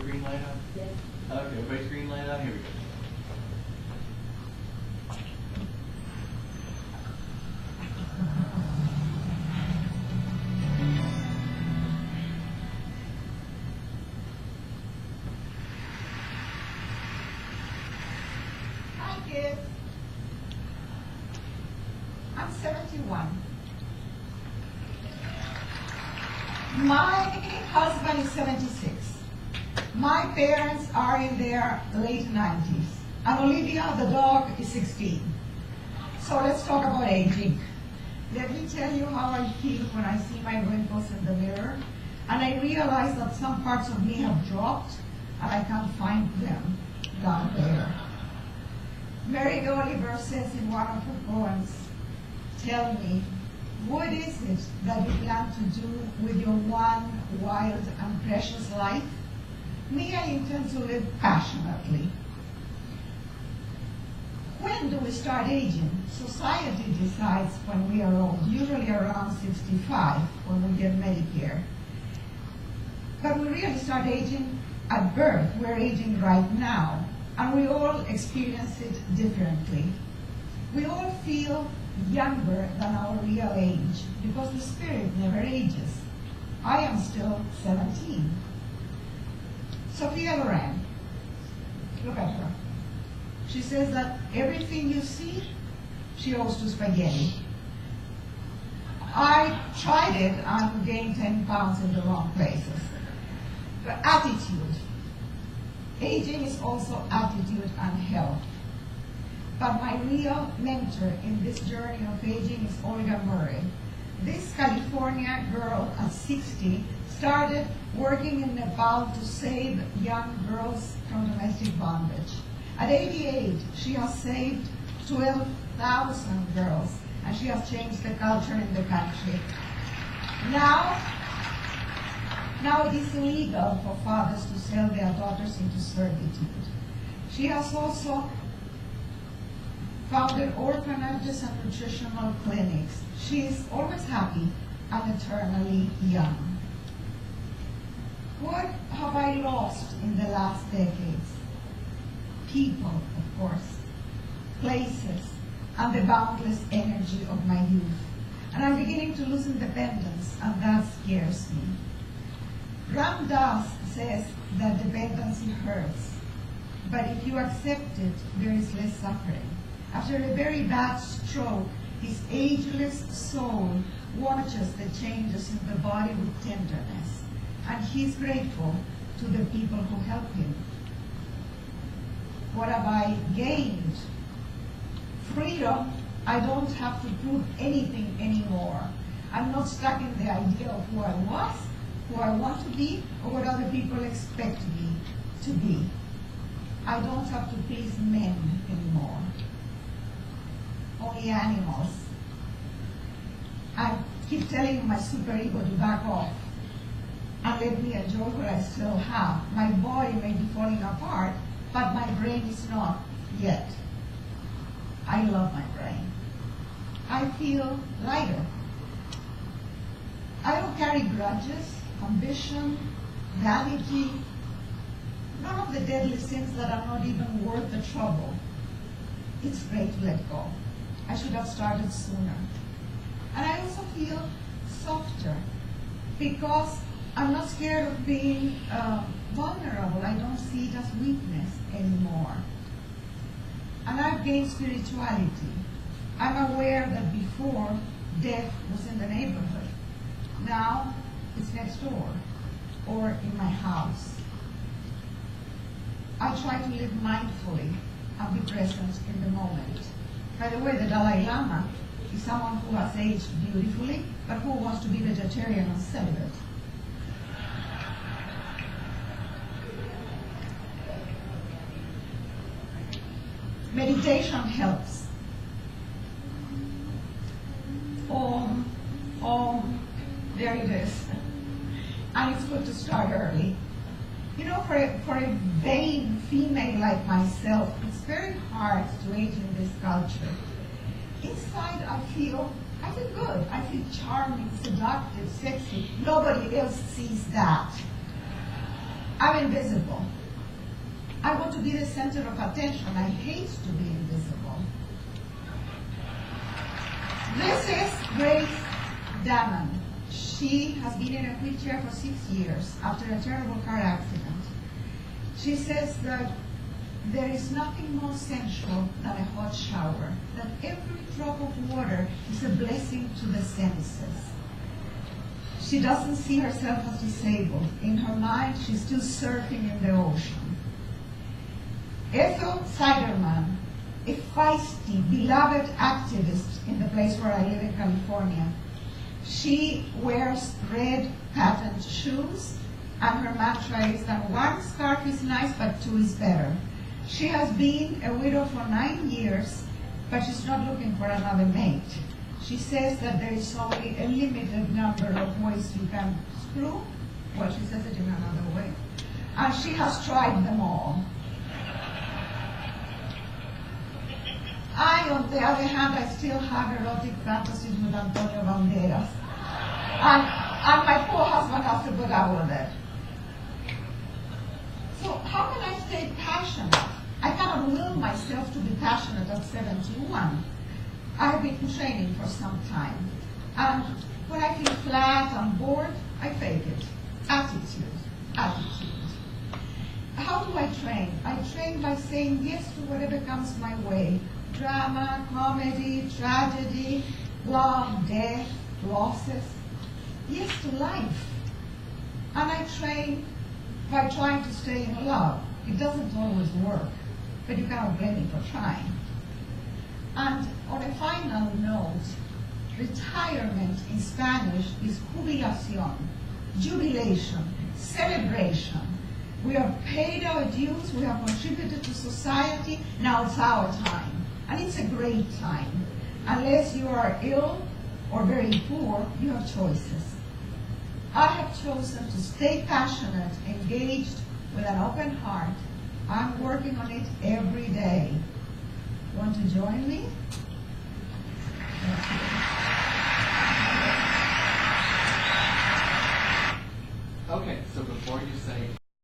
green light on? Yes. Okay, everybody's green light on? Here we go. Hi kids. I'm 71. My husband is 76. My parents are in their late 90s. And Olivia, the dog, is 16. So let's talk about aging. Let me tell you how I feel when I see my wrinkles in the mirror. And I realize that some parts of me have dropped and I can't find them down there. Mary Oliver says in one of her poems, "Tell me, what is it that you plan to do with your one wild and precious life?" Me, I intend to live passionately. When do we start aging? Society decides when we are old, usually around 65 when we get Medicare. But we really start aging at birth. We're aging right now, and we all experience it differently. We all feel younger than our real age because the spirit never ages. I am still 17. Sophia Loren, look at her. She says that everything you see, she owes to spaghetti. I tried it and gained 10 pounds in the wrong places. But attitude. Aging is also attitude and health. But my real mentor in this journey of aging is Olga Murray. This California girl at 60 started working in Nepal to save young girls from domestic bondage. At 88, she has saved 12,000 girls, and she has changed the culture in the country. Now it is illegal for fathers to sell their daughters into servitude. She has also founded orphanages and nutritional clinics. She is always happy and eternally young. What have I lost in the last decades? People, of course, places, and the boundless energy of my youth. And I'm beginning to lose independence, and that scares me. Ram Dass says that dependency hurts, but if you accept it, there is less suffering. After a very bad stroke, his ageless soul watches the changes in the body with tenderness, and he's grateful to the people who help him. What have I gained? Freedom. I don't have to prove anything anymore. I'm not stuck in the idea of who I was, who I want to be, or what other people expect me to be. I don't have to please men anymore. Only animals. I keep telling my superego to back off and let me enjoy what I still have. My body may be falling apart, but my brain is not yet. I love my brain. I feel lighter. I don't carry grudges, ambition, vanity, none of the deadly sins that are not even worth the trouble. It's great to let go. I should have started sooner. And I also feel softer because I'm not scared of being vulnerable. I don't see it as weakness anymore. And I've gained spirituality. I'm aware that before, death was in the neighborhood. Now, it's next door or in my house. I try to live mindfully and be present in the moment. By the way, the Dalai Lama is someone who has aged beautifully, but who wants to be vegetarian and celibate. Meditation helps. There it is. And it's good to start early. You know, for a vain female like myself, it's very hard to age in this culture. Inside, I feel good. I feel charming, seductive, sexy. Nobody else sees that. I'm invisible. I want to be the center of attention. I hate to be invisible. This is Grace Damon. She has been in a wheelchair for 6 years after a terrible car accident. She says that there is nothing more sensual than a hot shower, that every drop of water is a blessing to the senses. She doesn't see herself as disabled. In her mind, she's still surfing in the ocean. Ethel Siderman, a feisty, beloved activist in the place where I live in California. She wears red patent shoes, and her mantra is that one scarf is nice, but two is better. She has been a widow for 9 years, but she's not looking for another mate. She says that there is only a limited number of ways you can screw. Well, she says it in another way. And she has tried them all. I, on the other hand, I still have erotic fantasies with Antonio Banderas. And my poor husband has to put up with it. So how can I stay passionate? I cannot will myself to be passionate at 71. I've been training for some time. And when I feel flat and bored, I fake it. Attitude. How do I train? I train by saying yes to whatever comes my way. Drama, comedy, tragedy, love, death, losses. Yes to life. And I train by trying to stay in love. It doesn't always work, but you cannot blame me for trying. And on a final note, retirement in Spanish is jubilación, jubilation, celebration. We have paid our dues, we have contributed to society, now it's our time. And it's a great time. Unless you are ill or very poor, you have choices. I have chosen to stay passionate, engaged, with an open heart. I'm working on it every day. Want to join me?